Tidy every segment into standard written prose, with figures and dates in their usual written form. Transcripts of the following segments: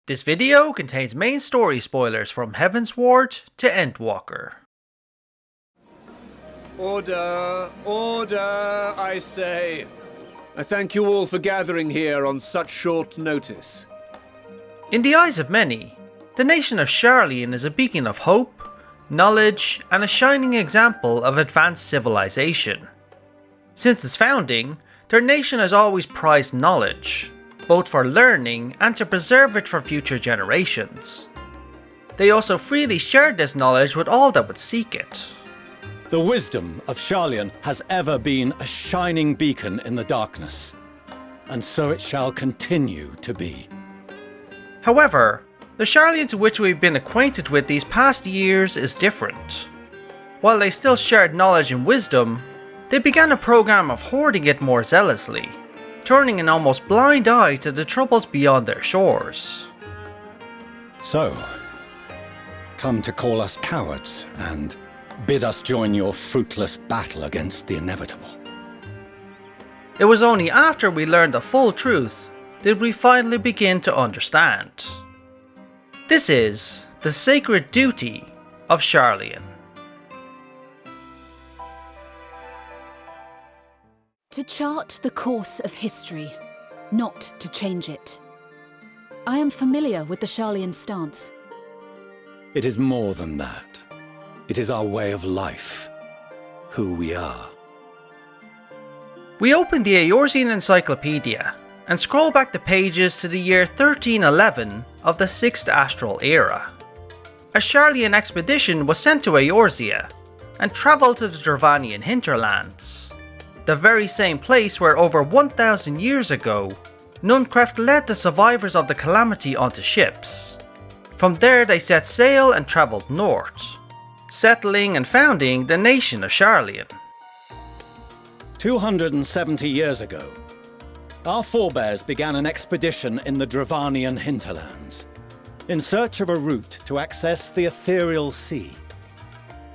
This video contains main story spoilers from Heavensward to Endwalker. Order, order, I say. I thank you all for gathering here on such short notice. In the eyes of many, the nation of Sharlayan is a beacon of hope, knowledge, and a shining example of advanced civilization. Since its founding, their nation has always prized knowledge, both for learning and to preserve it for future generations. They also freely shared this knowledge with all that would seek it. The wisdom of Sharlayan has ever been a shining beacon in the darkness, and so it shall continue to be. However, the Sharlayan to which we've been acquainted with these past years is different. While they still shared knowledge and wisdom, they began a program of hoarding it more zealously, turning an almost blind eye to the troubles beyond their shores. So, come to call us cowards and bid us join your fruitless battle against the inevitable. It was only after we learned the full truth did we finally begin to understand. This is the sacred duty of Sharlayan. To chart the course of history, not to change it. I am familiar with the Sharlayan stance. It is more than that. It is our way of life, who we are. We open the Eorzean Encyclopedia and scroll back the pages to the year 1311 of the 6th Astral Era. A Sharlayan expedition was sent to Eorzea and travelled to the Dravanian hinterlands, the very same place where over 1,000 years ago, Nuncreft led the survivors of the Calamity onto ships. From there they set sail and travelled north, settling and founding the nation of Sharlayan. 270 years ago, our forebears began an expedition in the Dravanian hinterlands, in search of a route to access the ethereal sea.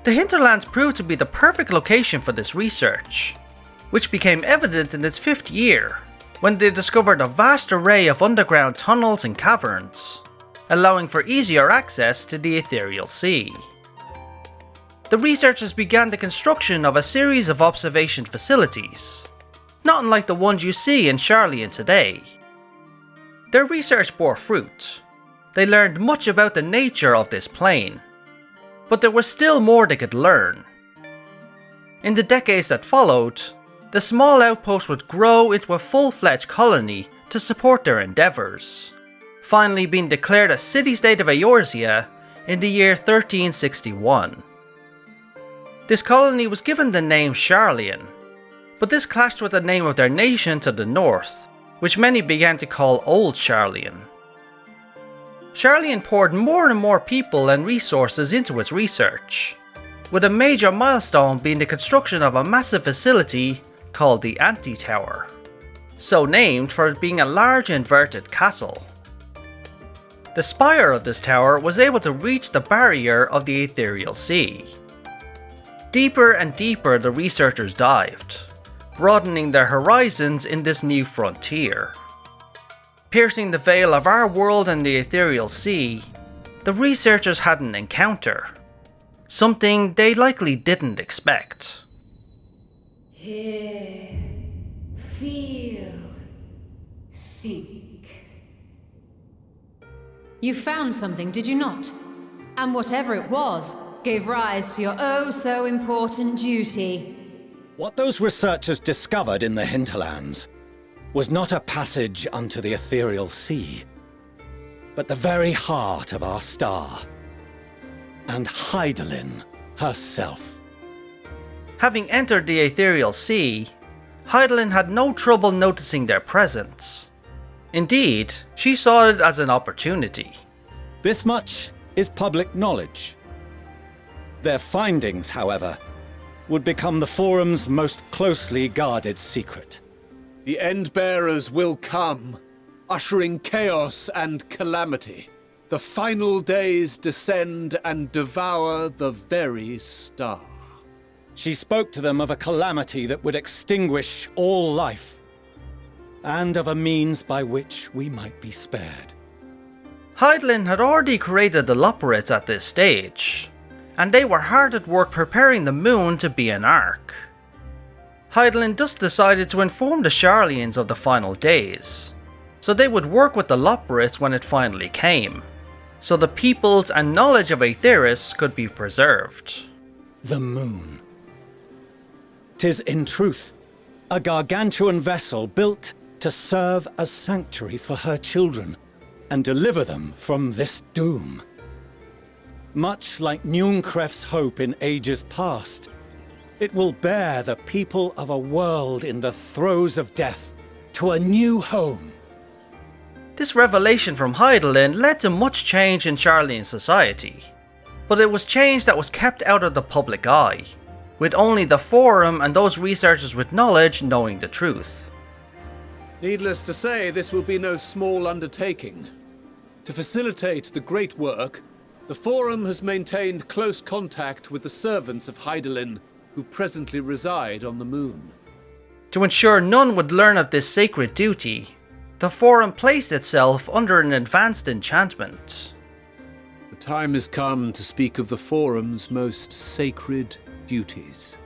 The hinterlands proved to be the perfect location for this research, which became evident in its 5th year, when they discovered a vast array of underground tunnels and caverns, allowing for easier access to the ethereal sea. The researchers began the construction of a series of observation facilities, not unlike the ones you see in Sharlayan today. Their research bore fruit. They learned much about the nature of this plane, but there was still more they could learn. In the decades that followed, the small outpost would grow into a full-fledged colony to support their endeavours, finally being declared a city-state of Eorzea in the year 1361. This colony was given the name Sharlayan, but this clashed with the name of their nation to the north, which many began to call Old Sharlayan. Sharlayan poured more and more people and resources into its research, with a major milestone being the construction of a massive facility called the Anti-Tower, so named for it being a large inverted castle. The spire of this tower was able to reach the barrier of the ethereal sea. Deeper and deeper the researchers dived, broadening their horizons in this new frontier. Piercing the veil of our world and the ethereal sea, the researchers had an encounter, something they likely didn't expect. Hear, feel, think. You found something, did you not? And whatever it was, gave rise to your oh-so-important duty. What those researchers discovered in the hinterlands was not a passage unto the ethereal sea, but the very heart of our star, and Hydaelyn herself. Having entered the ethereal sea, Hydaelyn had no trouble noticing their presence. Indeed, she saw it as an opportunity. This much is public knowledge. Their findings, however, would become the Forum's most closely guarded secret. The Endbearers will come, ushering chaos and calamity. The final days descend and devour the very star. She spoke to them of a calamity that would extinguish all life, and of a means by which we might be spared. Hydaelyn had already created the Loporrits at this stage, and they were hard at work preparing the moon to be an ark. Hydaelyn thus decided to inform the Sharlayans of the final days, so they would work with the Loporrits when it finally came, so the peoples and knowledge of Aetheris could be preserved. The moon. 'Tis in truth a gargantuan vessel built to serve as sanctuary for her children and deliver them from this doom. Much like Nunkref's hope in ages past, it will bear the people of a world in the throes of death to a new home. This revelation from Hydaelyn led to much change in Sharlayan society, but it was change that was kept out of the public eye, with only the Forum and those researchers with knowledge knowing the truth. Needless to say, this will be no small undertaking. To facilitate the great work, the Forum has maintained close contact with the servants of Hydaelyn, who presently reside on the moon. To ensure none would learn of this sacred duty, the Forum placed itself under an advanced enchantment. The time has come to speak of the Forum's most sacred duties.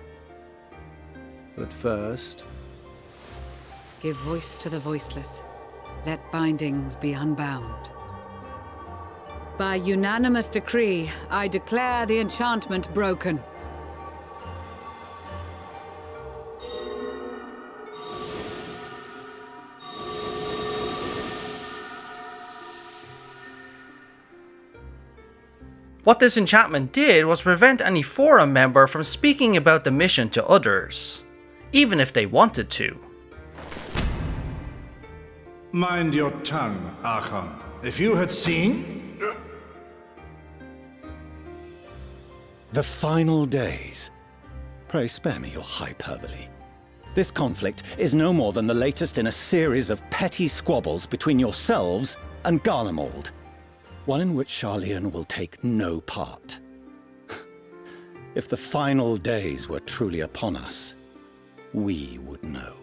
But first... Give voice to the voiceless. Let bindings be unbound. By unanimous decree, I declare the enchantment broken. What this enchantment did was prevent any Forum member from speaking about the mission to others, even if they wanted to. Mind your tongue, Archon. If you had seen... The final days. Pray spare me your hyperbole. This conflict is no more than the latest in a series of petty squabbles between yourselves and Garlemald, one in which Sharlayan will take no part. If the final days were truly upon us, we would know.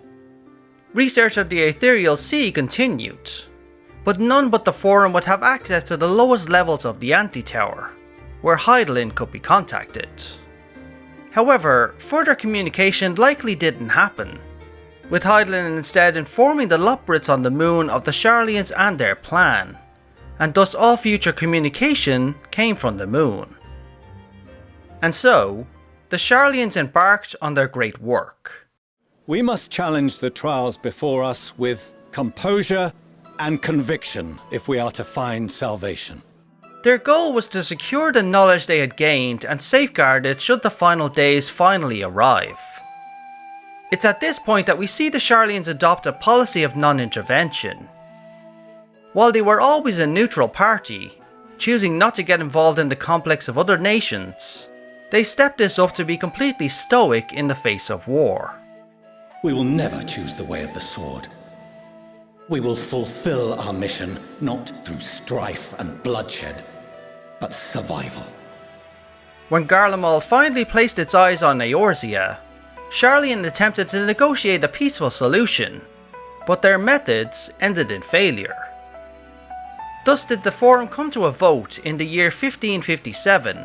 Research of the Ethereal Sea continued, but none but the Forum would have access to the lowest levels of the Anti-Tower, where Hydaelyn could be contacted. However, further communication likely didn't happen, with Hydaelyn instead informing the Loporrits on the moon of the Sharlayans and their plan, and thus all future communication came from the moon. And so, the Sharlayans embarked on their great work. We must challenge the trials before us with composure and conviction if we are to find salvation. Their goal was to secure the knowledge they had gained and safeguard it should the final days finally arrive. It's at this point that we see the Sharlayans adopt a policy of non-intervention. While they were always a neutral party, choosing not to get involved in the conflicts of other nations, they stepped this up to be completely stoic in the face of war. We will never choose the way of the sword. We will fulfill our mission not through strife and bloodshed, but survival. When Garlemald finally placed its eyes on Eorzea, Sharlayan attempted to negotiate a peaceful solution, but their methods ended in failure. Thus did the Forum come to a vote in the year 1557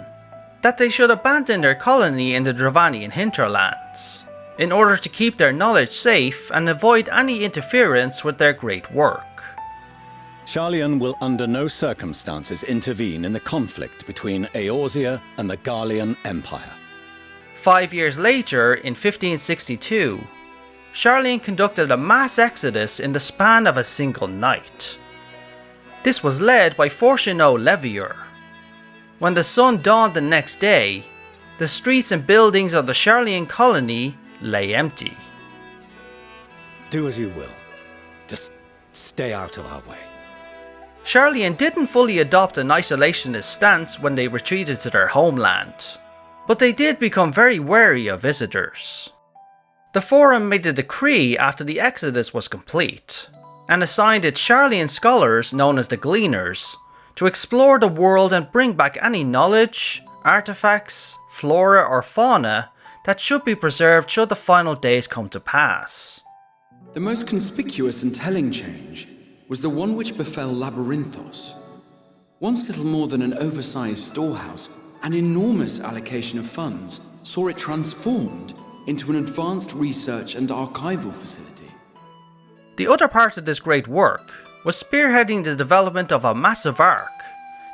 that they should abandon their colony in the Dravanian hinterlands, in order to keep their knowledge safe and avoid any interference with their great work. Sharlayan will under no circumstances intervene in the conflict between Eorzea and the Garlean Empire. 5 years later, in 1562, Sharlayan conducted a mass exodus in the span of a single night. This was led by Fortunato Levier. When the sun dawned the next day, the streets and buildings of the Sharlayan colony lay empty. Do as you will. Just stay out of our way. Sharlayan didn't fully adopt an isolationist stance when they retreated to their homeland, but they did become very wary of visitors. The Forum made a decree after the exodus was complete, and assigned its Sharlayan scholars, known as the Gleaners, to explore the world and bring back any knowledge, artifacts, flora or fauna that should be preserved should the final days come to pass. The most conspicuous and telling change was the one which befell Labyrinthos. Once little more than an oversized storehouse, an enormous allocation of funds saw it transformed into an advanced research and archival facility. The other part of this great work was spearheading the development of a massive ark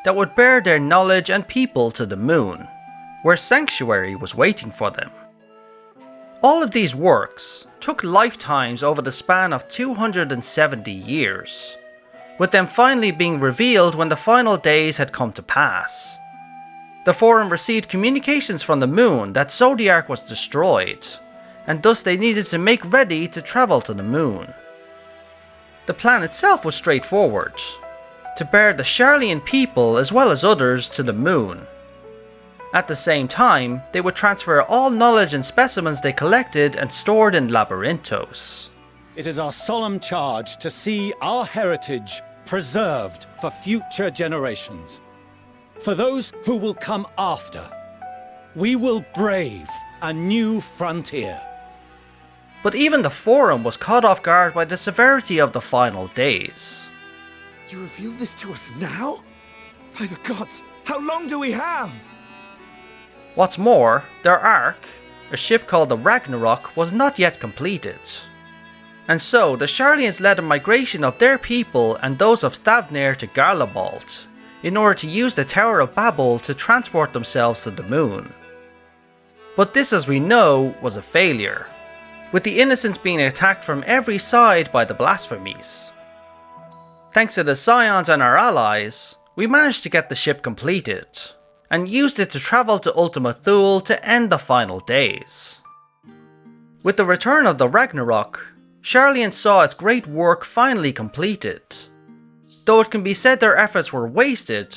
that would bear their knowledge and people to the moon, where Sanctuary was waiting for them. All of these works took lifetimes over the span of 270 years, with them finally being revealed when the final days had come to pass. The Forum received communications from the moon that Zodiac was destroyed, and thus they needed to make ready to travel to the moon. The plan itself was straightforward: to bear the Sharlayan people as well as others to the moon. At the same time, they would transfer all knowledge and specimens they collected and stored in Labyrinthos. It is our solemn charge to see our heritage preserved for future generations. For those who will come after, we will brave a new frontier. But even the Forum was caught off guard by the severity of the final days. You reveal this to us now? By the gods, how long do we have? What's more, their ark, a ship called the Ragnarok, was not yet completed. And so the Sharlayans led a migration of their people and those of Stavnir to Garlemald, in order to use the Tower of Babel to transport themselves to the moon. But this, as we know, was a failure, with the innocents being attacked from every side by the blasphemies. Thanks to the Scions and our allies, we managed to get the ship completed, and used it to travel to Ultima Thule to end the final days. With the return of the Ragnarok, Sharlayan saw its great work finally completed. Though it can be said their efforts were wasted,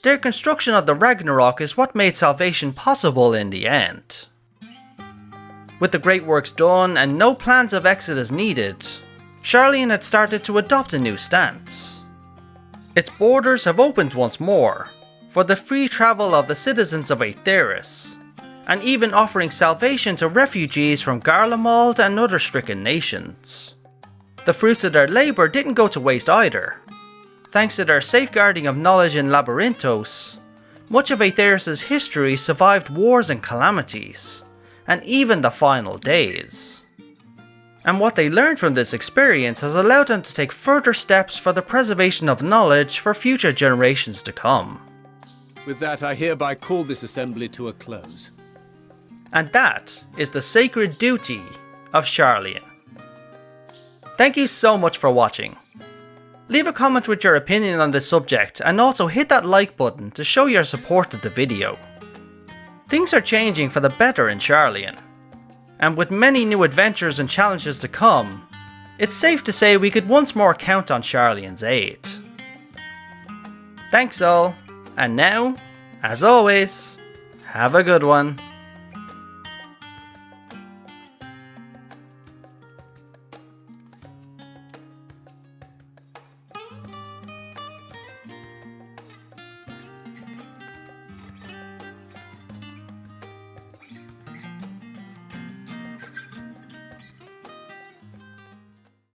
their construction of the Ragnarok is what made salvation possible in the end. With the great works done and no plans of exodus needed, Sharlayan had started to adopt a new stance. Its borders have opened once more, for the free travel of the citizens of Aetheris, and even offering salvation to refugees from Garlemald and other stricken nations. The fruits of their labour didn't go to waste either. Thanks to their safeguarding of knowledge in Labyrinthos, much of Aetheris' history survived wars and calamities, and even the final days. And what they learned from this experience has allowed them to take further steps for the preservation of knowledge for future generations to come. With that, I hereby call this assembly to a close. And that is the sacred duty of Sharlayan. Thank you so much for watching. Leave a comment with your opinion on this subject, and also hit that like button to show your support to the video. Things are changing for the better in Sharlayan, and with many new adventures and challenges to come, it's safe to say we could once more count on Sharlayan's aid. Thanks all. And now, as always, have a good one.